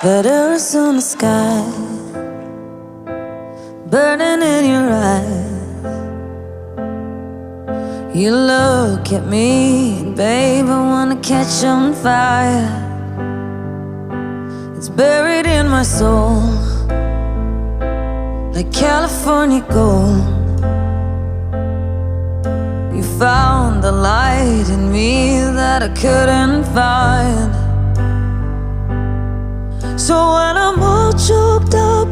That Arizona sky burning in your eyes. You look at me, and babe, I wanna catch on fire. It's buried in my soul like California gold. You found the light in me that I couldn't find. So when I'm all choked up